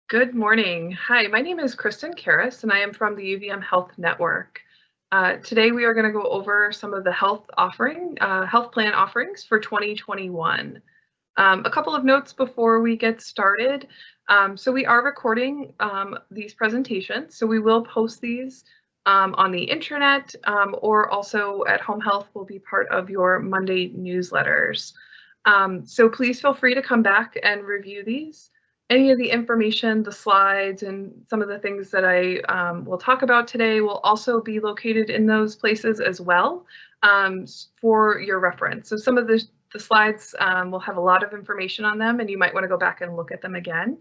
Good morning. Hi, my name is Kristen Karras, and I am from the UVM Health Network. Today, we are going to go over some of the health plan offerings for 2021. A couple of notes before we get started. So we are recording these presentations, so we will post these on the intranet, or also at Home Health will be part of your Monday newsletters. So please feel free to come back and review these. Any of the information, the slides, and some of the things that I will talk about today will also be located in those places as well for your reference. So some of the slides will have a lot of information on them, and you might want to go back and look at them again.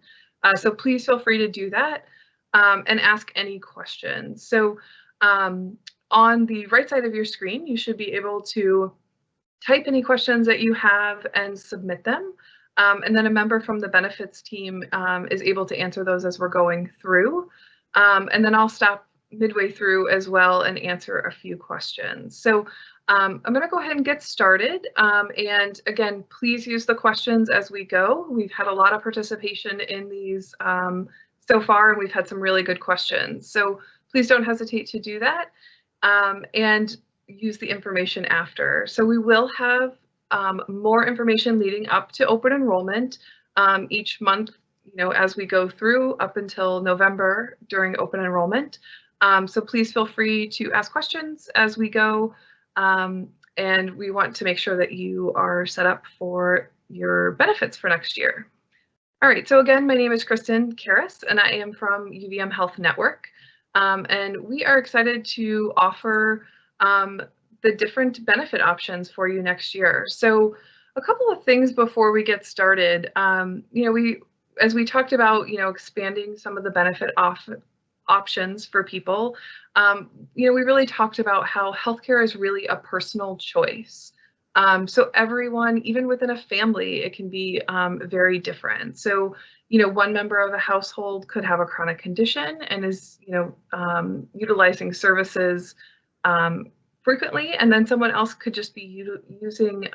So please feel free to do that and ask any questions. So on the right side of your screen, you should be able to type any questions that you have and submit them. And then a member from the benefits team is able to answer those as we're going through. And then I'll stop midway through as well and answer a few questions. So I'm going to go ahead and get started. And again, please use the questions as we go. We've had a lot of participation in these so far, and we've had some really good questions. So please don't hesitate to do that and use the information after. So we will have more information leading up to open enrollment each month, as we go through up until November during open enrollment. So please feel free to ask questions as we go. And we want to make sure that you are set up for your benefits for next year. All right, so again, my name is Kristen Karras, and I am from UVM Health Network. And we are excited to offer the different benefit options for you next year. So a couple of things before we get started. As we talked about, expanding some of the benefit options for people, we really talked about how healthcare is really a personal choice. So everyone, even within a family, it can be very different. So, one member of a household could have a chronic condition and is, utilizing services frequently, and then someone else could just be using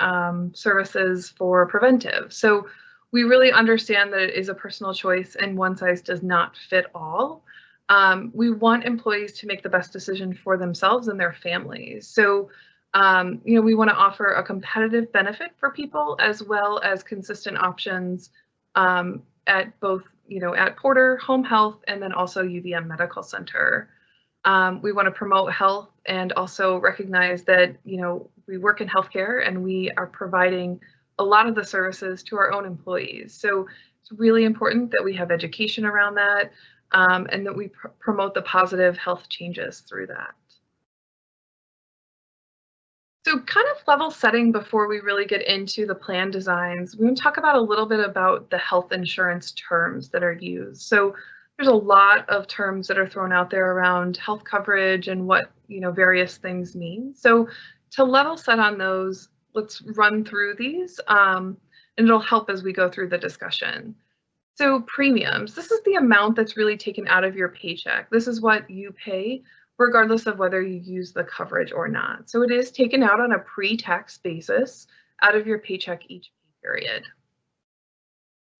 services for preventive. So we really understand that it is a personal choice and one size does not fit all. We want employees to make the best decision for themselves and their families. So, we want to offer a competitive benefit for people as well as consistent options at both, at Porter, Home Health, and then also UVM Medical Center. We want to promote health and also recognize that, we work in healthcare and we are providing a lot of the services to our own employees. So it's really important that we have education around that and that we promote the positive health changes through that. So kind of level setting before we really get into the plan designs, we're going to talk about a little bit about the health insurance terms that are used. So there's a lot of terms that are thrown out there around health coverage and what, various things mean. So to level set on those, let's run through these and it'll help as we go through the discussion. So premiums, this is the amount that's really taken out of your paycheck. This is what you pay regardless of whether you use the coverage or not. So it is taken out on a pre-tax basis out of your paycheck each pay period.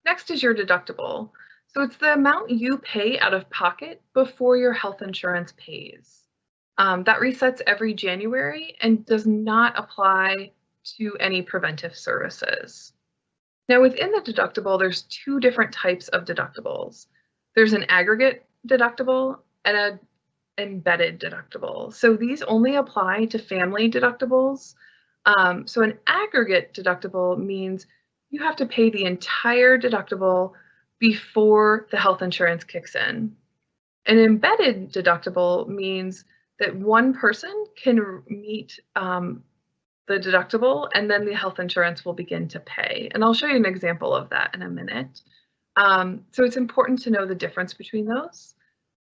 Next is your deductible. So it's the amount you pay out of pocket before your health insurance pays. That resets every January and does not apply to any preventive services. Now within the deductible, there's two different types of deductibles. There's an aggregate deductible and an embedded deductible. So these only apply to family deductibles. So an aggregate deductible means you have to pay the entire deductible before the health insurance kicks in. An embedded deductible means that one person can meet the deductible and then the health insurance will begin to pay. And I'll show you an example of that in a minute. So it's important to know the difference between those.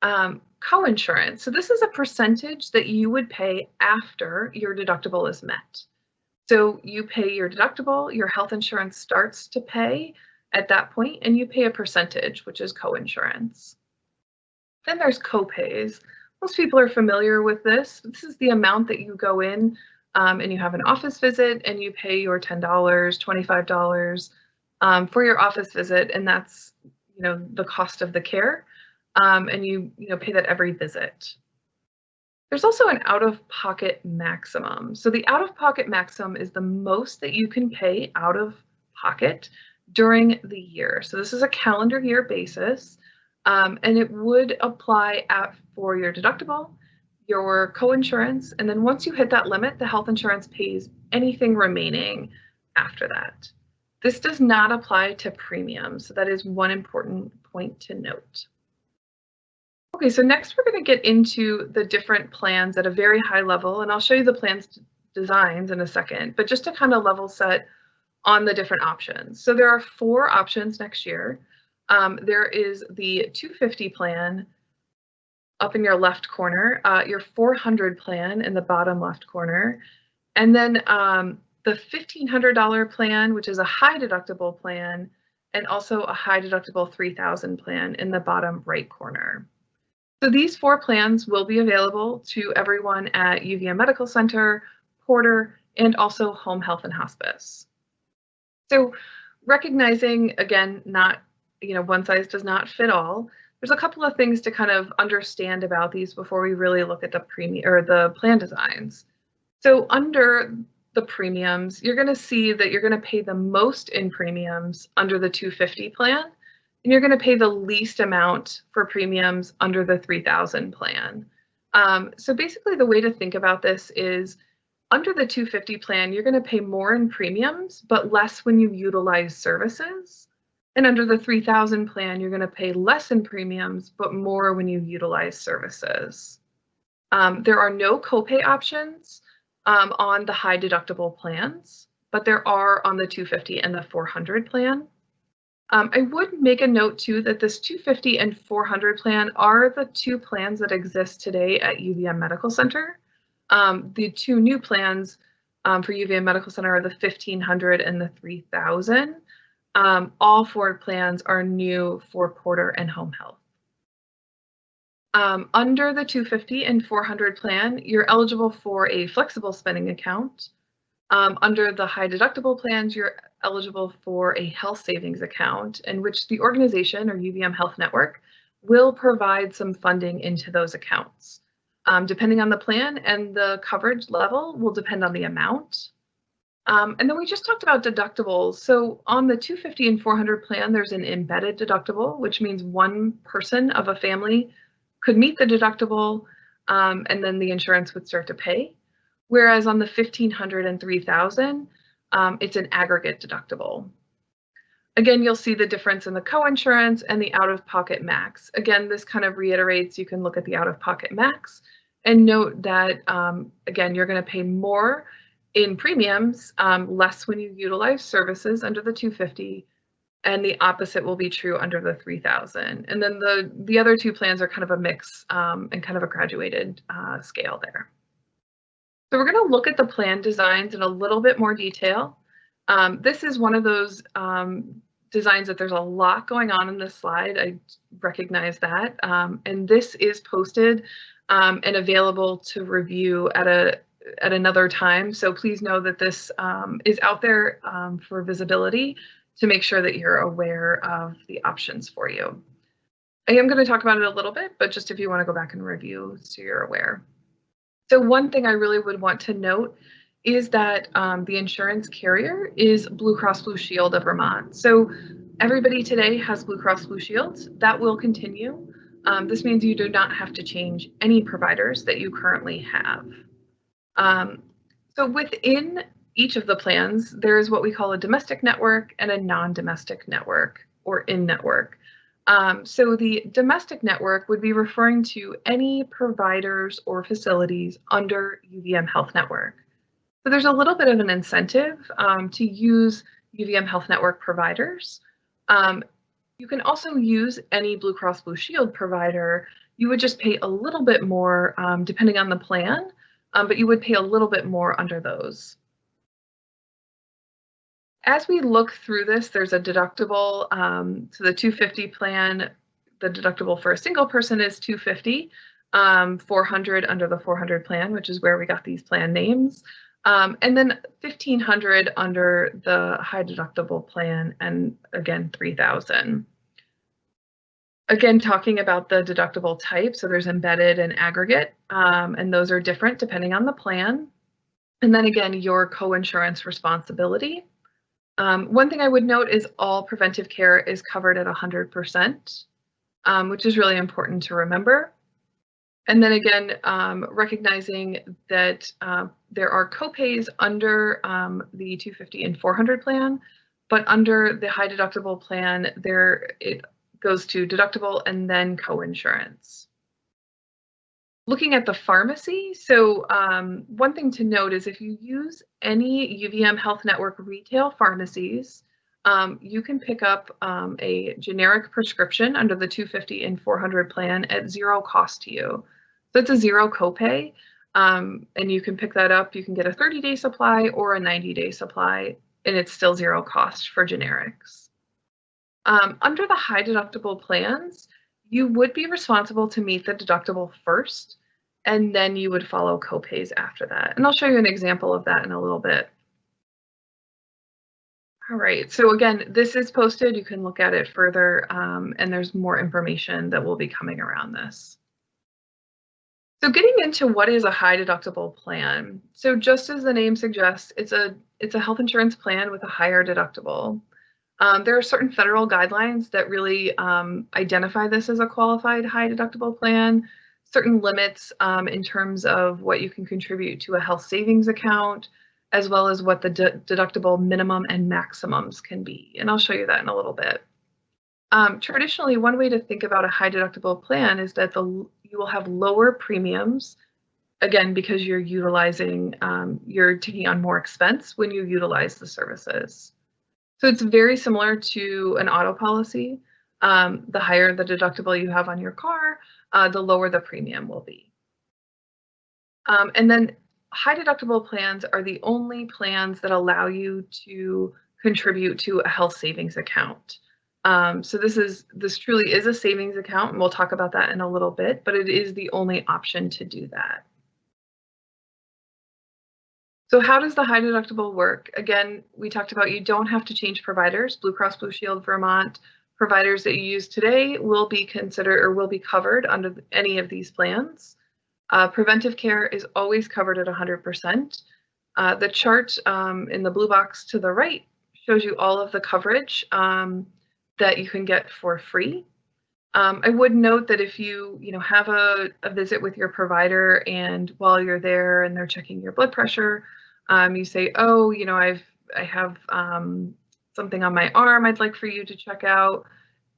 Coinsurance. So this is a percentage that you would pay after your deductible is met. So you pay your deductible, your health insurance starts to pay at that point, and you pay a percentage, which is coinsurance. Then there's copays. Most people are familiar with this. This is the amount that you go in and you have an office visit and you pay your $10, $25 for your office visit, and that's the cost of the care, and you pay that every visit. There's also an out-of-pocket maximum. So the out-of-pocket maximum is the most that you can pay out of pocket during the year. So this is a calendar year basis, and it would apply for your deductible, your co-insurance, and then once you hit that limit, the health insurance pays anything remaining after that. This does not apply to premiums, so that is one important point to note. Okay, so next we're going to get into the different plans at a very high level, and I'll show you the plans designs in a second, but just to kind of level set on the different options. So there are 4 options next year. There is the 250 plan up in your left corner, your 400 plan in the bottom left corner, and then the $1,500 plan, which is a high deductible plan, and also a high deductible 3,000 plan in the bottom right corner. So these 4 plans will be available to everyone at UVM Medical Center, Porter, and also Home Health and Hospice. So recognizing, again, not, one size does not fit all, there's a couple of things to kind of understand about these before we really look at the plan designs. So under the premiums, you're going to see that you're going to pay the most in premiums under the 250 plan, and you're going to pay the least amount for premiums under the 3,000 plan. So basically the way to think about this is under the 250 plan, you're going to pay more in premiums, but less when you utilize services. And under the 3,000 plan, you're going to pay less in premiums, but more when you utilize services. There are no copay options on the high deductible plans, but there are on the 250 and the 400 plan. I would make a note too that this 250 and 400 plan are the 2 plans that exist today at UVM Medical Center. The 2 new plans for UVM Medical Center are the 1,500 and the 3,000. All 4 plans are new for Porter and Home Health. Under the 250 and 400 plan, you're eligible for a flexible spending account. Under the high deductible plans, you're eligible for a health savings account in which the organization or UVM Health Network will provide some funding into those accounts. Depending on the plan and the coverage level will depend on the amount. And then we just talked about deductibles. So on the 250 and 400 plan, there's an embedded deductible, which means one person of a family could meet the deductible and then the insurance would start to pay. Whereas on the 1,500 and 3,000, it's an aggregate deductible. Again, you'll see the difference in the co-insurance and the out-of-pocket max. Again, this kind of reiterates, you can look at the out-of-pocket max and note that, again, you're going to pay more in premiums, less when you utilize services under the 250, and the opposite will be true under the 3,000. And then the other 2 plans are kind of a mix and kind of a graduated scale there. So we're going to look at the plan designs in a little bit more detail. This is one of those designs that there's a lot going on in this slide. I recognize that. And this is posted and available to review at another time. So please know that this is out there for visibility to make sure that you're aware of the options for you. I am going to talk about it a little bit, but just if you want to go back and review so you're aware. So one thing I really would want to note is that the insurance carrier is Blue Cross Blue Shield of Vermont. So everybody today has Blue Cross Blue Shield. That will continue. This means you do not have to change any providers that you currently have. So within each of the plans, there is what we call a domestic network and a non-domestic network or in-network. So the domestic network would be referring to any providers or facilities under UVM Health Network. So there's a little bit of an incentive to use UVM Health Network providers. You can also use any Blue Cross Blue Shield provider. You would just pay a little bit more depending on the plan, but you would pay a little bit more under those. As we look through this, there's a deductible. So the 250 plan, the deductible for a single person is $250, 400 under the 400 plan, which is where we got these plan names, and then $1,500 under the high deductible plan, and again, $3,000. Again, talking about the deductible type, so there's embedded and aggregate, and those are different depending on the plan. And then again, your co-insurance responsibility. One thing I would note is all preventive care is covered at 100%, which is really important to remember. And then again, recognizing that there are copays under the 250 and 400 plan, but under the high deductible plan, it goes to deductible and then co-insurance. Looking at the pharmacy, so one thing to note is if you use any UVM Health Network retail pharmacies, you can pick up a generic prescription under the 250 and 400 plan at zero cost to you. So it's a zero copay, and you can pick that up. You can get a 30-day supply or a 90-day supply, and it's still zero cost for generics. Under the high deductible plans, you would be responsible to meet the deductible first, and then you would follow copays after that. And I'll show you an example of that in a little bit. All right, so again, this is posted. You can look at it further, and there's more information that will be coming around this. So getting into what is a high deductible plan. So just as the name suggests, it's a health insurance plan with a higher deductible. There are certain federal guidelines that really identify this as a qualified high deductible plan, certain limits in terms of what you can contribute to a health savings account, as well as what the deductible minimum and maximums can be. And I'll show you that in a little bit. Traditionally, one way to think about a high deductible plan is that you will have lower premiums, again, because you're taking on more expense when you utilize the services. So it's very similar to an auto policy. The higher the deductible you have on your car, the lower the premium will be. And then high deductible plans are the only plans that allow you to contribute to a health savings account. So this truly is a savings account, and we'll talk about that in a little bit, but it is the only option to do that. So how does the high deductible work? Again, we talked about you don't have to change providers. Blue Cross Blue Shield Vermont providers that you use today will be considered or will be covered under any of these plans. Preventive care is always covered at 100%. The chart in the blue box to the right shows you all of the coverage that you can get for free. I would note that if you have a visit with your provider and while you're there and they're checking your blood pressure, you say, oh, I have something on my arm I'd like for you to check out.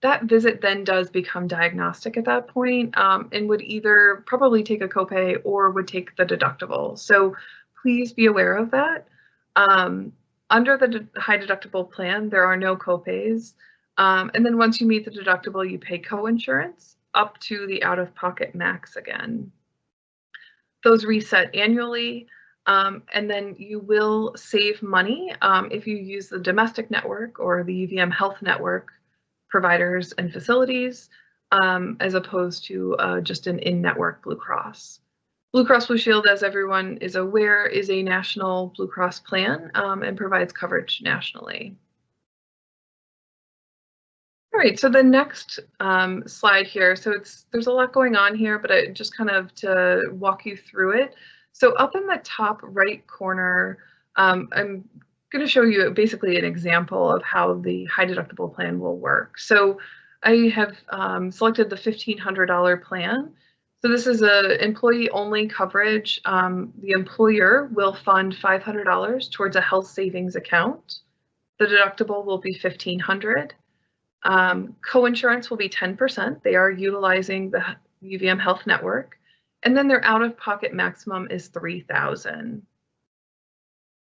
That visit then does become diagnostic at that point, and would either probably take a copay or would take the deductible. So please be aware of that. Under the high deductible plan, there are no copays. And then once you meet the deductible, you pay co-insurance up to the out-of-pocket max again. Those reset annually, and then you will save money if you use the domestic network or the UVM Health Network providers and facilities, as opposed to just an in-network Blue Cross. Blue Cross Blue Shield, as everyone is aware, is a national Blue Cross plan and provides coverage nationally. All right, so the next slide here, so there's a lot going on here, but just kind of to walk you through it. So up in the top right corner, I'm going to show you basically an example of how the high deductible plan will work. So I have selected the $1,500 plan. So this is an employee-only coverage. The employer will fund $500 towards a health savings account. The deductible will be $1,500. Co-insurance will be 10%. They are utilizing the UVM Health Network. And then their out-of-pocket maximum is $3,000.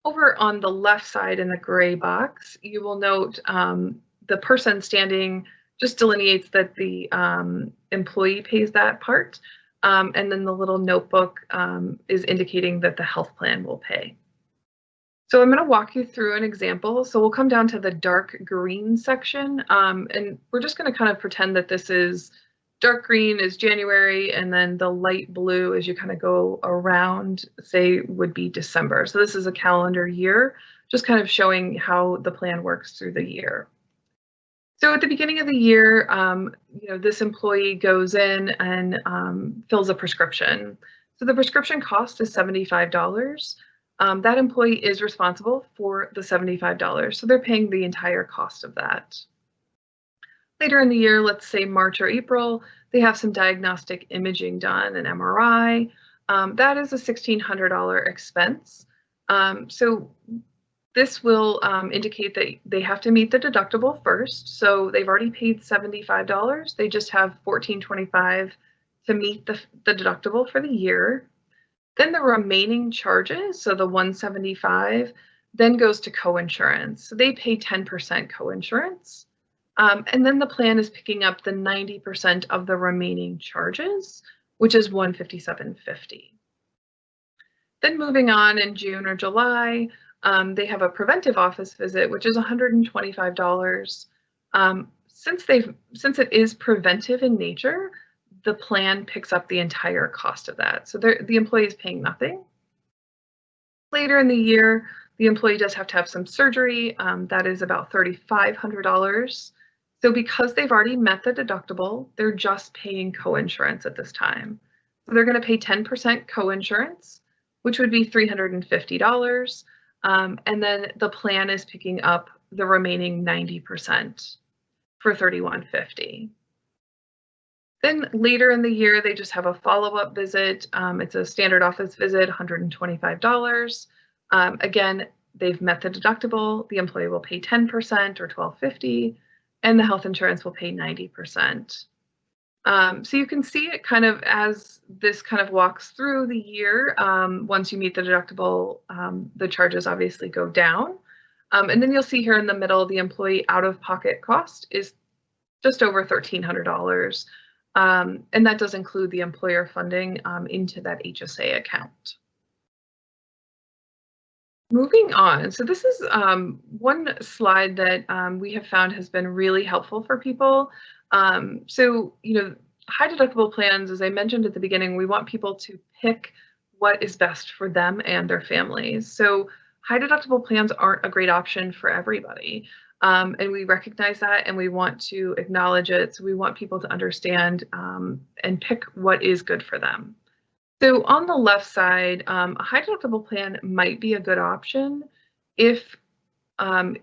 Over on the left side in the gray box, you will note the person standing just delineates that the employee pays that part. And then the little notebook is indicating that the health plan will pay. So I'm going to walk you through an example. So we'll come down to the dark green section, and we're just going to kind of pretend that this is dark green is January, and then the light blue as you kind of go around, say, would be December. So this is a calendar year, just kind of showing how the plan works through the year. So at the beginning of the year, this employee goes in and fills a prescription. So the prescription cost is $75. That employee is responsible for the $75. So they're paying the entire cost of that. Later in the year, let's say March or April, they have some diagnostic imaging done, an MRI. That is a $1,600 expense. So this will indicate that they have to meet the deductible first. So they've already paid $75. They just have $1,425 to meet the deductible for the year. Then the remaining charges, so the $175, then goes to coinsurance. So they pay 10% coinsurance. And then the plan is picking up the 90% of the remaining charges, which is $157.50. Then moving on in June or July, they have a preventive office visit, which is $125. Since it is preventive in nature, the plan picks up the entire cost of that. So the employee is paying nothing. Later in the year, the employee does have to have some surgery. That is about $3,500. So because they've already met the deductible, they're just paying coinsurance at this time. So they're going to pay 10% coinsurance, which would be $350. And then the plan is picking up the remaining 90% for $3,150. Then later in the year, they just have a follow-up visit. It's a standard office visit, $125. Again, they've met the deductible. The employee will pay 10% or $1,250, and the health insurance will pay 90%. So you can see it kind of as this kind of walks through the year. Once you meet the deductible, the charges obviously go down. And then you'll see here in the middle, the employee out-of-pocket cost is just over $1,300. And that does include the employer funding into that HSA account. Moving on, so this is one slide that we have found has been really helpful for people. So, high deductible plans, as I mentioned at the beginning, we want people to pick what is best for them and their families. So high deductible plans aren't a great option for everybody. And we recognize that and we want to acknowledge it. So we want people to understand and pick what is good for them. So on the left side, a high deductible plan might be a good option if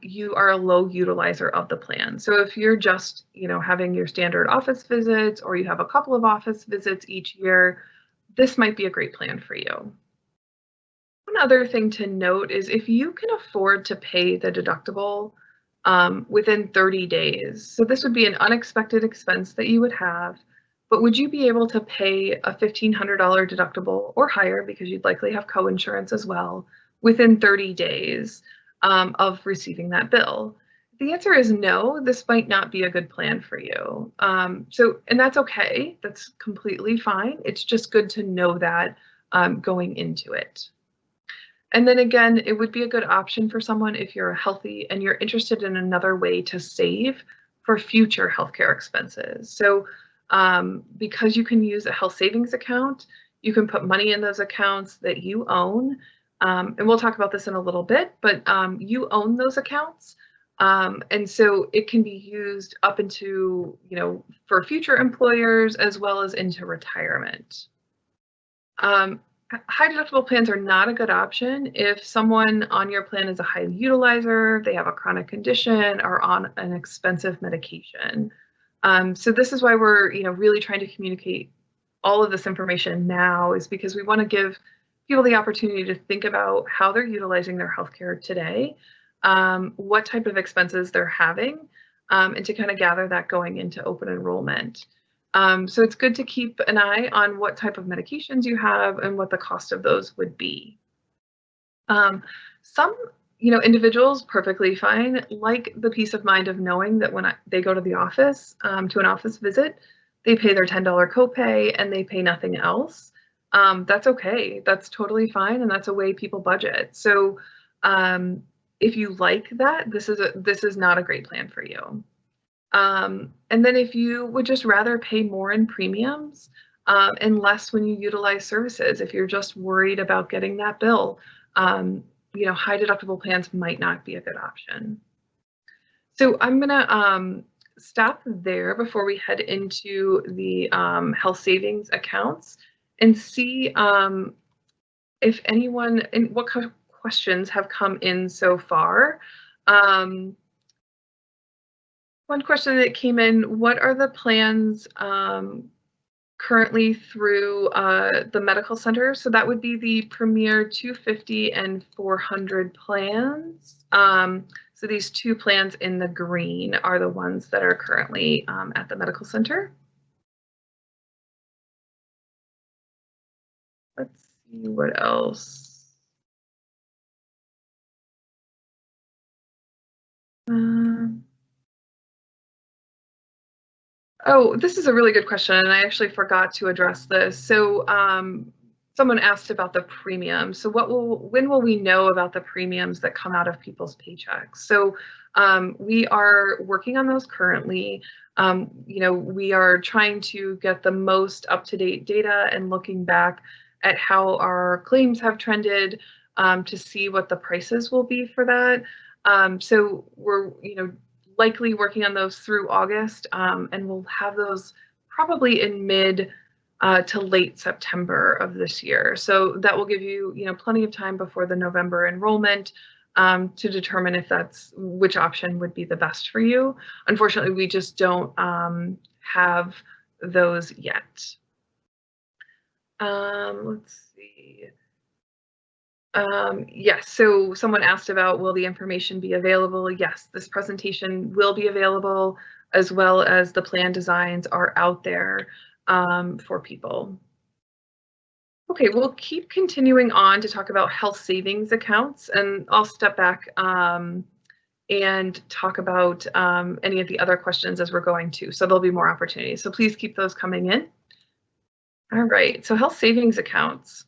you are a low utilizer of the plan. So if you're just, having your standard office visits or you have a couple of office visits each year, this might be a great plan for you. One other thing to note is if you can afford to pay the deductible within 30 days, so this would be an unexpected expense that you would have, but would you be able to pay a $1,500 deductible or higher, because you'd likely have coinsurance as well, within 30 days of receiving that bill? The answer is no, this might not be a good plan for you. And that's okay, that's completely fine. It's just good to know that going into it. And then again, it would be a good option for someone if you're healthy and you're interested in another way to save for future healthcare expenses. So because you can use a health savings account, you can put money in those accounts that you own. And we'll talk about this in a little bit, but you own those accounts. And so it can be used up into, for future employers as well as into retirement. High deductible plans are not a good option if someone on your plan is a high utilizer, they have a chronic condition, or on an expensive medication. So this is why we're, really trying to communicate all of this information now, is because we want to give people the opportunity to think about how they're utilizing their healthcare today, what type of expenses they're having, and to kind of gather that going into open enrollment. So it's good to keep an eye on what type of medications you have and what the cost of those would be. Some, individuals perfectly fine, like the peace of mind of knowing that when they go to the office, to an office visit, they pay their $10 copay and they pay nothing else. That's okay. That's totally fine, and that's a way people budget. So if you like that, this is not a great plan for you. And then if you would just rather pay more in premiums and less when you utilize services, if you're just worried about getting that bill, high deductible plans might not be a good option. So I'm going to stop there before we head into the health savings accounts and see if anyone and what kind of questions have come in so far. One question that came in, what are the plans currently through the medical center? So that would be the Premier 250 and 400 plans. So these two plans in the green are the ones that are currently at the medical center. Let's see what else. Oh, this is a really good question, and I actually forgot to address this. So someone asked about the premium. So when will we know about the premiums that come out of people's paychecks? So we are working on those currently. We are trying to get the most up-to-date data and looking back at how our claims have trended to see what the prices will be for that. So we're, likely working on those through August, and we'll have those probably in mid to late September of this year. So that will give you, plenty of time before the November enrollment to determine if that's which option would be the best for you. Unfortunately, we just don't have those yet. Let's see. Yes, so someone asked about, will the information be available? Yes, this presentation will be available, as well as the plan designs are out there for people. Okay, we'll keep continuing on to talk about health savings accounts, and I'll step back and talk about any of the other questions as we're going to. So there'll be more opportunities. So please keep those coming in. All right, so health savings accounts.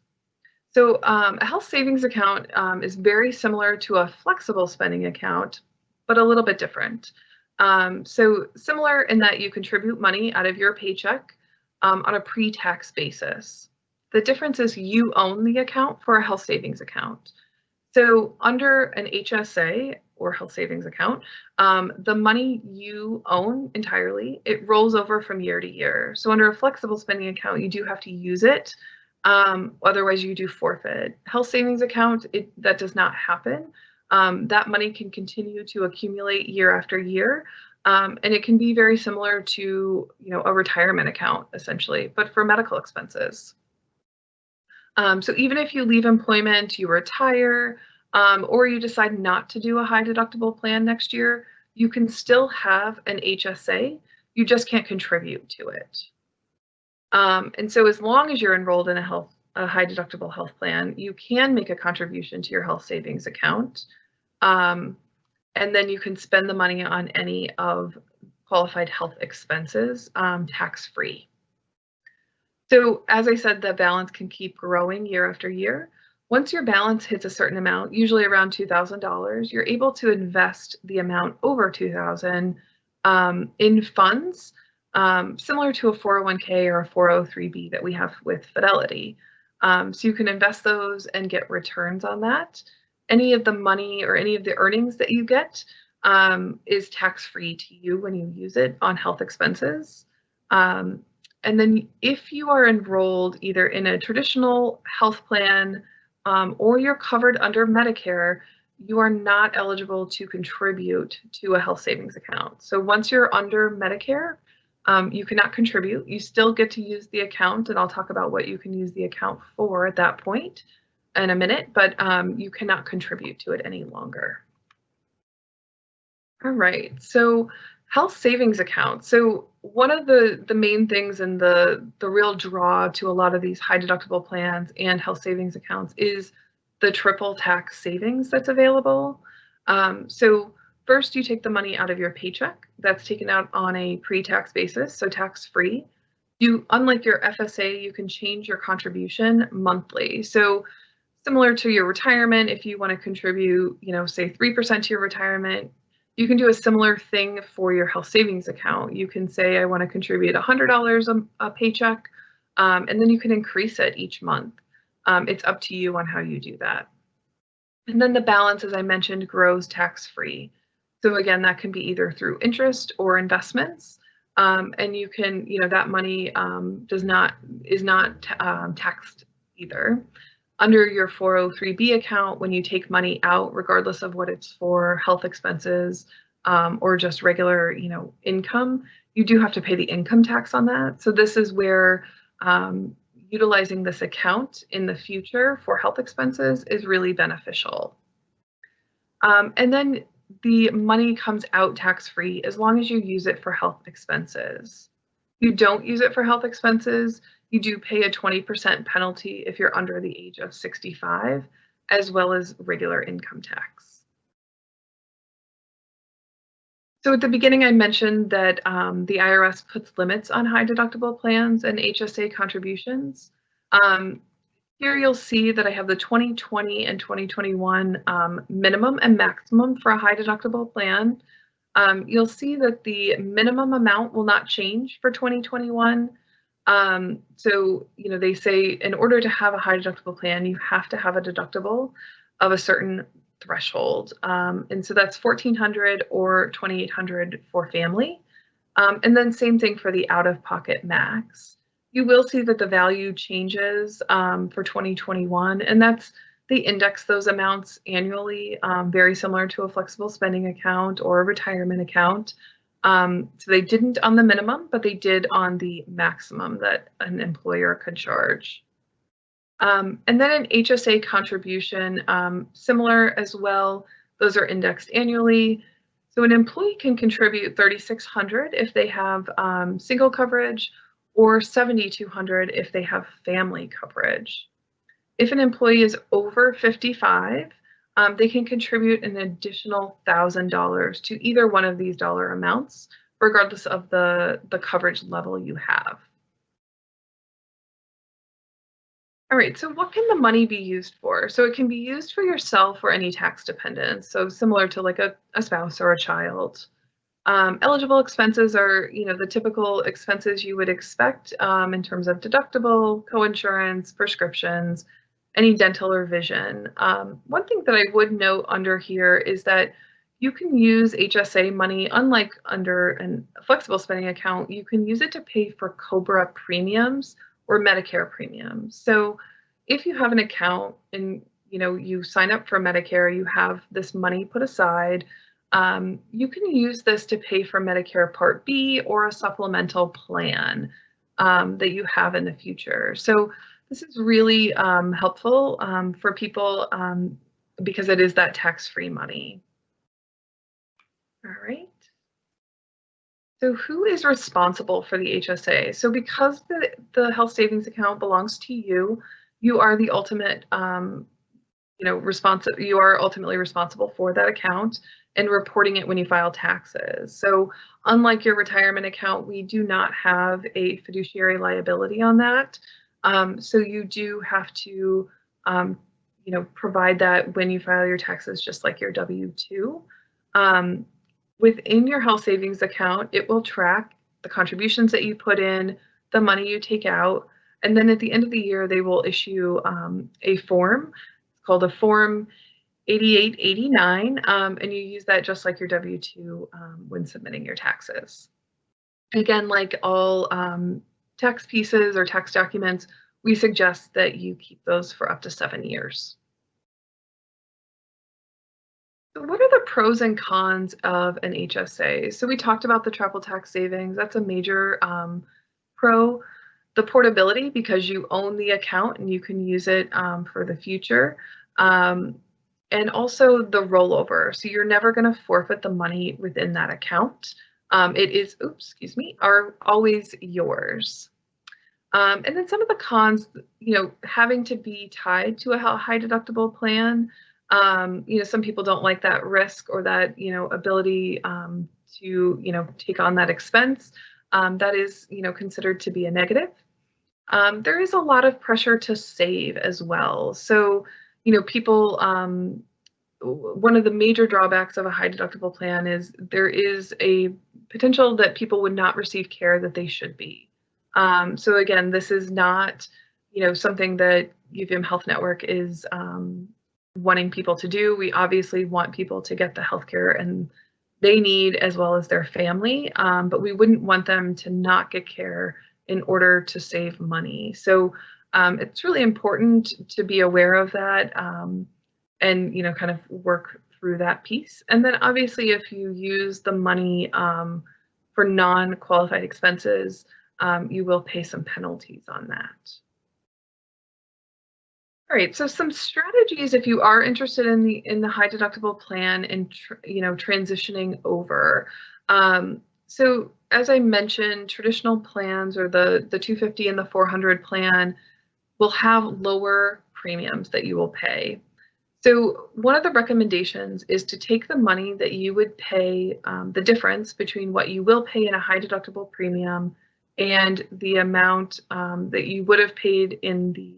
So a health savings account is very similar to a flexible spending account, but a little bit different. So similar in that you contribute money out of your paycheck on a pre-tax basis. The difference is you own the account for a health savings account. So under an HSA or health savings account, the money you own entirely, it rolls over from year to year. So under a flexible spending account, you do have to use it. Otherwise you do forfeit. Health savings account, that does not happen. That money can continue to accumulate year after year. And it can be very similar to, a retirement account essentially, but for medical expenses. So even if you leave employment, you retire, or you decide not to do a high deductible plan next year, you can still have an HSA. You just can't contribute to it. And so as long as you're enrolled in a high deductible health plan, you can make a contribution to your health savings account. And then you can spend the money on any of qualified health expenses tax-free. So as I said, the balance can keep growing year after year. Once your balance hits a certain amount, usually around $2,000, you're able to invest the amount over $2,000 in funds similar to a 401k or a 403b that we have with Fidelity. So you can invest those and get returns on that. Any of the money or any of the earnings that you get is tax-free to you when you use it on health expenses. And then if you are enrolled either in a traditional health plan or you're covered under Medicare, you are not eligible to contribute to a health savings account. So once you're under Medicare, you cannot contribute. You still get to use the account, and I'll talk about what you can use the account for at that point in a minute, but you cannot contribute to it any longer. All right, so health savings accounts. So one of the main things and the real draw to a lot of these high deductible plans and health savings accounts is the triple tax savings that's available. So first, you take the money out of your paycheck. That's taken out on a pre-tax basis, so tax-free. Unlike your FSA, you can change your contribution monthly. So similar to your retirement, if you want to contribute, say 3% to your retirement, you can do a similar thing for your health savings account. You can say, I want to contribute $100 a paycheck, and then you can increase it each month. It's up to you on how you do that. And then the balance, as I mentioned, grows tax-free. So again, that can be either through interest or investments. And you can, that money is not taxed either. Under your 403(b) account, when you take money out, regardless of what it's for, health expenses or just regular, income, you do have to pay the income tax on that. So this is where utilizing this account in the future for health expenses is really beneficial. And then the money comes out tax-free as long as you use it for health expenses. If you don't use it for health expenses, you do pay a 20% penalty if you're under the age of 65, as well as regular income tax. So at the beginning, I mentioned that the IRS puts limits on high deductible plans and HSA contributions. Here you'll see that I have the 2020 and 2021 minimum and maximum for a high deductible plan. You'll see that the minimum amount will not change for 2021. So, they say in order to have a high deductible plan, you have to have a deductible of a certain threshold. And so that's $1,400 or $2,800 for family. And then same thing for the out-of-pocket max. You will see that the value changes for 2021, and they index those amounts annually, very similar to a flexible spending account or a retirement account. So they didn't on the minimum, but they did on the maximum that an employer could charge. And then an HSA contribution, similar as well. Those are indexed annually. So an employee can contribute $3,600 if they have single coverage, or $7,200 if they have family coverage. If an employee is over 55, they can contribute an additional $1,000 to either one of these dollar amounts, regardless of the coverage level you have. All right, so what can the money be used for? So it can be used for yourself or any tax dependents, so similar to like a spouse or a child. Eligible expenses are, the typical expenses you would expect in terms of deductible, coinsurance, prescriptions, any dental or vision. One thing that I would note under here is that you can use HSA money, unlike under a flexible spending account, you can use it to pay for COBRA premiums or Medicare premiums. So if you have an account and, you sign up for Medicare, you have this money put aside, you can use this to pay for Medicare Part B or a supplemental plan that you have in the future. So this is really helpful for people because it is that tax-free money. All right. So who is responsible for the HSA? So because the health savings account belongs to you, you are the ultimate, you are ultimately responsible for that account and reporting it when you file taxes. So unlike your retirement account, we do not have a fiduciary liability on that. So you do have to, provide that when you file your taxes, just like your W-2. Within your health savings account, it will track the contributions that you put in, the money you take out, and then at the end of the year, they will issue a form called a Form 8889, and you use that just like your W-2 when submitting your taxes. Again, like all tax pieces or tax documents, we suggest that you keep those for up to 7 years. So what are the pros and cons of an HSA? So we talked about the travel tax savings. That's a major pro. The portability, because you own the account and you can use it for the future. And also the rollover. So you're never going to forfeit the money within that account. It is, are always yours. And then some of the cons, having to be tied to a high deductible plan. Some people don't like that risk or that, ability to, take on that expense. That is, considered to be a negative. There is a lot of pressure to save as well. So, people, one of the major drawbacks of a high deductible plan is there is a potential that people would not receive care that they should be. So again, this is not, something that UVM Health Network is wanting people to do. We obviously want people to get the healthcare and they need as well as their family, but we wouldn't want them to not get care in order to save money. So it's really important to be aware of that, and kind of work through that piece. And then obviously, if you use the money for non-qualified expenses, you will pay some penalties on that. All right, so some strategies if you are interested in the high deductible plan and transitioning over. So as I mentioned, traditional plans or the 250 and the 400 plan will have lower premiums that you will pay. So one of the recommendations is to take the money that you would pay, the difference between what you will pay in a high deductible premium and the amount that you would have paid in the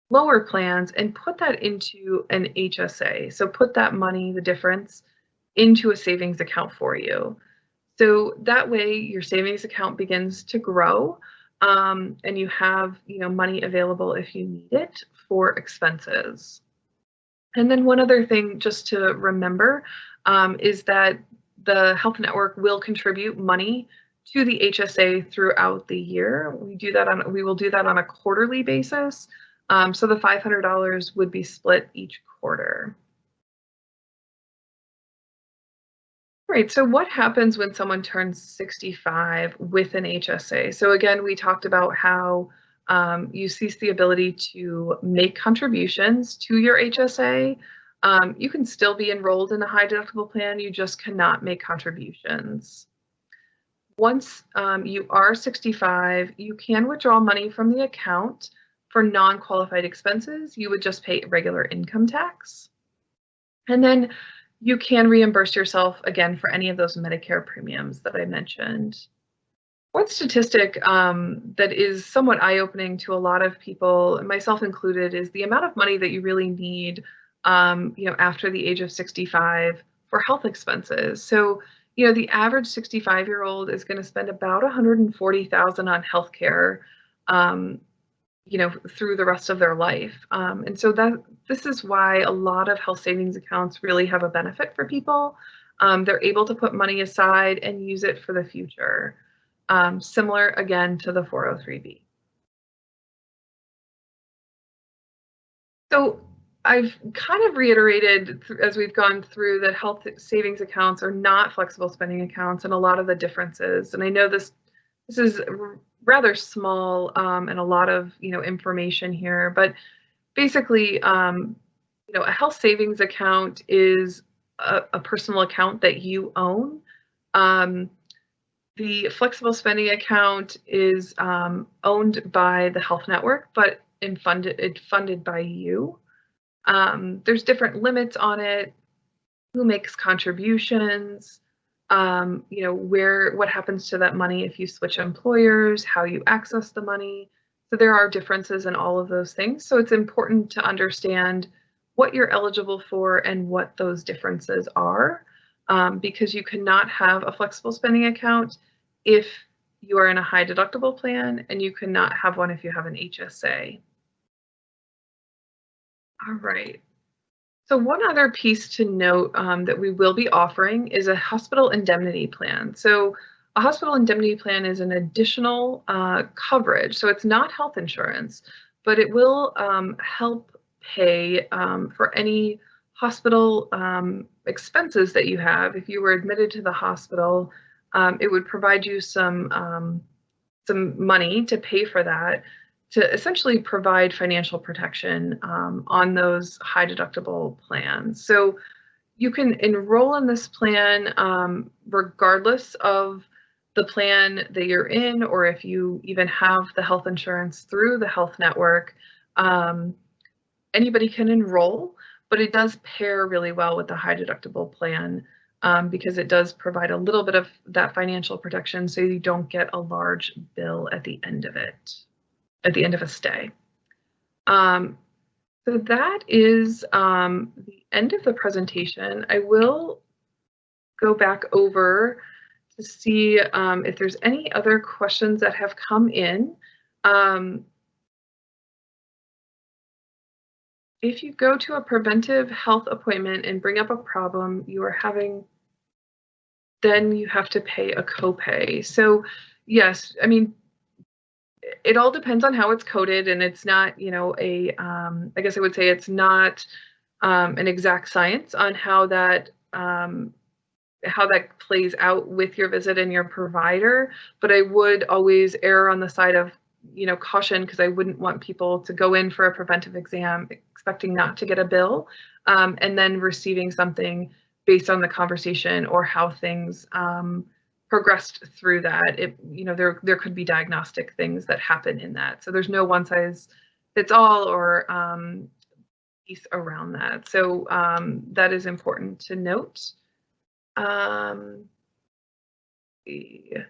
lower plans, and put that into an HSA. So put that money, the difference, into a savings account for you. So that way your savings account begins to grow, and you have money available if you need it for expenses. And then one other thing just to remember is that the Health Network will contribute money to the HSA throughout the year. We will do that on a quarterly basis. So the $500 would be split each quarter. Right, so what happens when someone turns 65 with an HSA? So again, we talked about how you cease the ability to make contributions to your HSA. You can still be enrolled in a high deductible plan, you just cannot make contributions. Once you are 65, you can withdraw money from the account for non-qualified expenses. You would just pay regular income tax. And then you can reimburse yourself again for any of those Medicare premiums that I mentioned. One statistic that is somewhat eye-opening to a lot of people, myself included, is the amount of money that you really need, after the age of 65 for health expenses. So, the average 65-year-old is going to spend about $140,000 on healthcare, through the rest of their life. And so this is why a lot of health savings accounts really have a benefit for people. They're able to put money aside and use it for the future. Similar again to the 403b. So I've kind of reiterated as we've gone through that health savings accounts are not flexible spending accounts and a lot of the differences. And I know this is rather small and a lot of information here, but basically, a health savings account is a personal account that you own. The flexible spending account is owned by the Health Network, but funded by you. There's different limits on it, who makes contributions, what happens to that money if you switch employers, how you access the money. So there are differences in all of those things. So it's important to understand what you're eligible for and what those differences are, because you cannot have a flexible spending account if you are in a high deductible plan, and you cannot have one if you have an HSA. All right. So one other piece to note that we will be offering is a hospital indemnity plan. So a hospital indemnity plan is an additional coverage. So it's not health insurance, but it will help pay for any hospital expenses that you have. If you were admitted to the hospital, it would provide you some money to pay for that, to essentially provide financial protection on those high deductible plans. So you can enroll in this plan regardless of the plan that you're in, or if you even have the health insurance through the Health Network. Anybody can enroll, but it does pair really well with the high deductible plan because it does provide a little bit of that financial protection so you don't get a large bill at the end of it. At the end of a stay. So that is the end of the presentation. I will go back over to see if there's any other questions that have come in. If you go to a preventive health appointment and bring up a problem you are having then you have to pay a copay. So yes, I mean, it all depends on how it's coded, and it's not, you know, I guess I would say it's not an exact science on how that plays out with your visit and your provider, but I would always err on the side of, you know, caution, because I wouldn't want people to go in for a preventive exam expecting not to get a bill, and then receiving something based on the conversation or how things progressed through that. You know, there could be diagnostic things that happen in that. So there's no one size fits all or piece around that. So that is important to note. Yeah.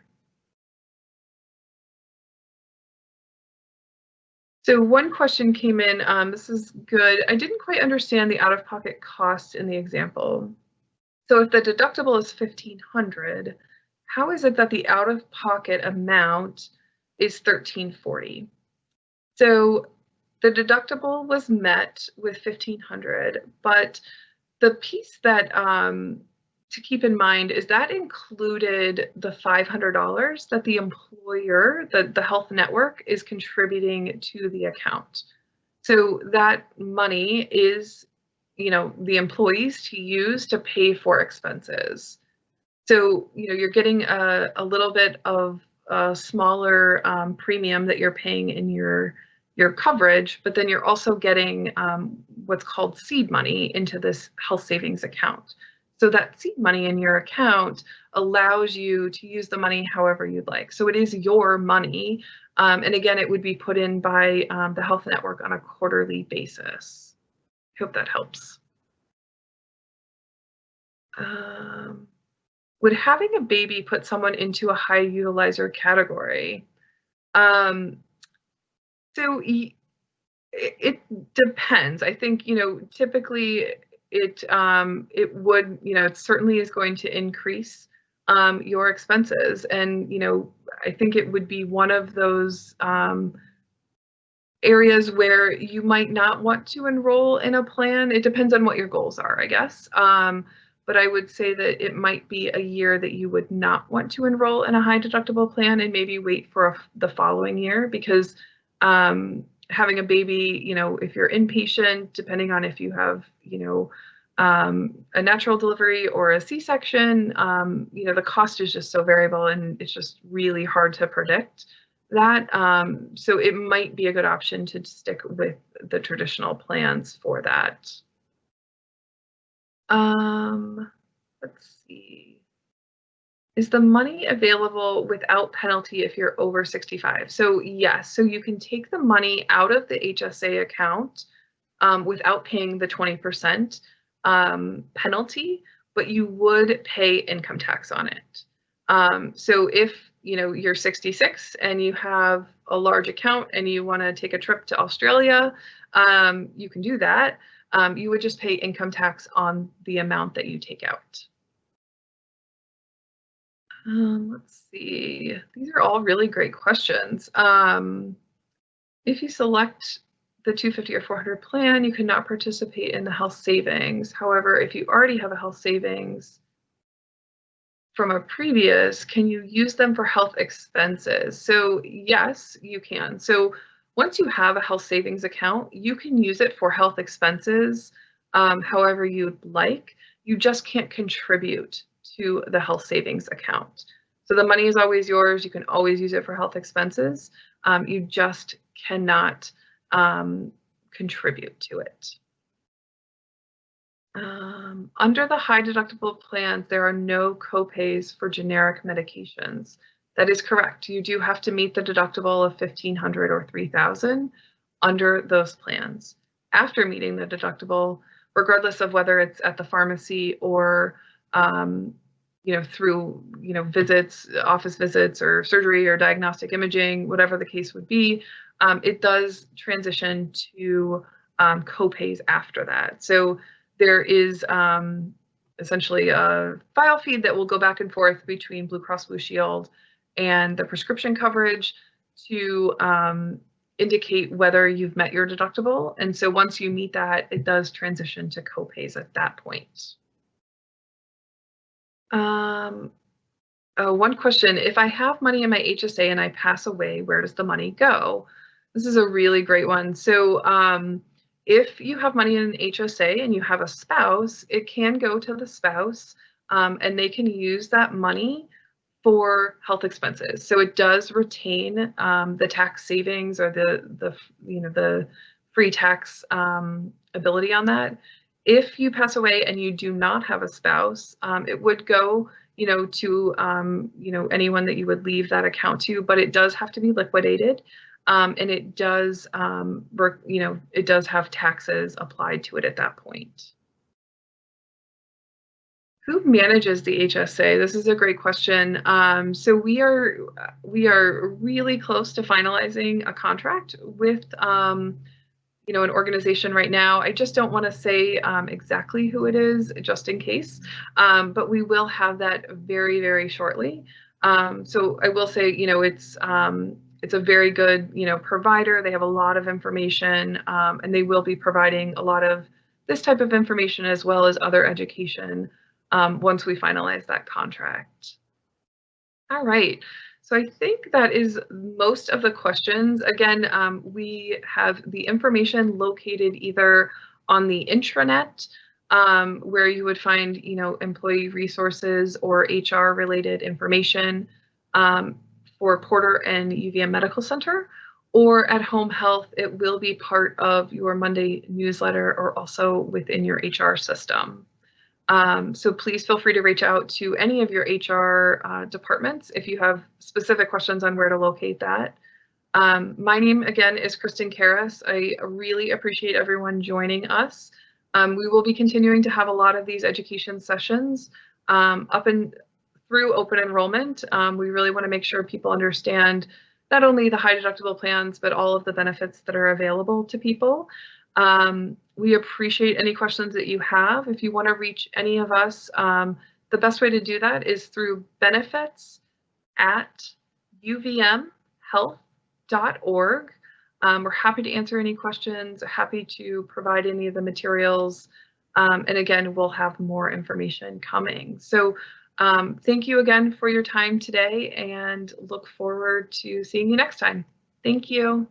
So one question came in, this is good. I didn't quite understand the out-of-pocket cost in the example. So if the deductible is $1,500, how is it that the out-of-pocket amount is $1,340? So the deductible was met with $1,500, but the piece that to keep in mind is that included the $500 that the employer, the health network, is contributing to the account. So that money is, you know, the employees to use to pay for expenses. So, you know, you're getting a little bit of a smaller premium that you're paying in your coverage, but then you're also getting what's called seed money into this health savings account. So that seed money in your account allows you to use the money however you'd like. So it is your money. And again, it would be put in by the health network on a quarterly basis. I hope that helps. Would having a baby put someone into a high utilizer category? So it depends. I think, you know, typically it would, you know, it certainly is going to increase your expenses. And, you know, I think it would be one of those areas where you might not want to enroll in a plan. It depends on what your goals are, I guess. But I would say that it might be a year that you would not want to enroll in a high deductible plan and maybe wait for the following year, because having a baby, you know, if you're inpatient, depending on if you have, you know, a natural delivery or a C-section, you know, the cost is just so variable and it's just really hard to predict that. So it might be a good option to stick with the traditional plans for that. Let's see. Is the money available without penalty if you're over 65? So yes, so you can take the money out of the HSA account without paying the 20% penalty, but you would pay income tax on it. So if, you know, you're 66 and you have a large account and you want to take a trip to Australia, you can do that. You would just pay income tax on the amount that you take out. Let's see. These are all really great questions. If you select the 250 or 400 plan, you cannot participate in the health savings. However, if you already have a health savings from a previous, can you use them for health expenses? So yes, you can. So once you have a health savings account, you can use it for health expenses however you'd like. You just can't contribute to the health savings account. So the money is always yours. You can always use it for health expenses. You just cannot contribute to it. Under the high deductible plans, there are no copays for generic medications. That is correct. You do have to meet the deductible of $1,500 or $3,000 under those plans. After meeting the deductible, regardless of whether it's at the pharmacy or you know, through, you know, visits, office visits or surgery or diagnostic imaging, whatever the case would be, it does transition to copays after that. So there is essentially a file feed that will go back and forth between Blue Cross Blue Shield and the prescription coverage to indicate whether you've met your deductible. And so once you meet that, it does transition to copays at that point. One question, if I have money in my HSA and I pass away, where does the money go? This is a really great one. So if you have money in an HSA and you have a spouse, it can go to the spouse and they can use that money for health expenses. So it does retain the tax savings or the free tax ability on that. If you pass away and you do not have a spouse, it would go to anyone that you would leave that account to, but it does have to be liquidated, and it does it does have taxes applied to it at that point. Who manages the HSA? This is a great question. So we are really close to finalizing a contract with an organization right now. I just don't want to say exactly who it is, just in case, but we will have that very, very shortly. So I will say, it's a very good, provider. They have a lot of information, and they will be providing a lot of this type of information as well as other education once we finalize that contract. All right. So I think that is most of the questions. Again, we have the information located either on the intranet, where you would find, employee resources or HR related information for Porter and UVM Medical Center, or at Home Health, it will be part of your Monday newsletter or also within your HR system. So please feel free to reach out to any of your HR departments if you have specific questions on where to locate that. My name again is Kristen Karras. I really appreciate everyone joining us. We will be continuing to have a lot of these education sessions up and through open enrollment. We really want to make sure people understand not only the high deductible plans, but all of the benefits that are available to people. We appreciate any questions that you have. If you want to reach any of us, the best way to do that is through benefits@uvmhealth.org. We're happy to answer any questions, happy to provide any of the materials. And again, we'll have more information coming. So thank you again for your time today and look forward to seeing you next time. Thank you.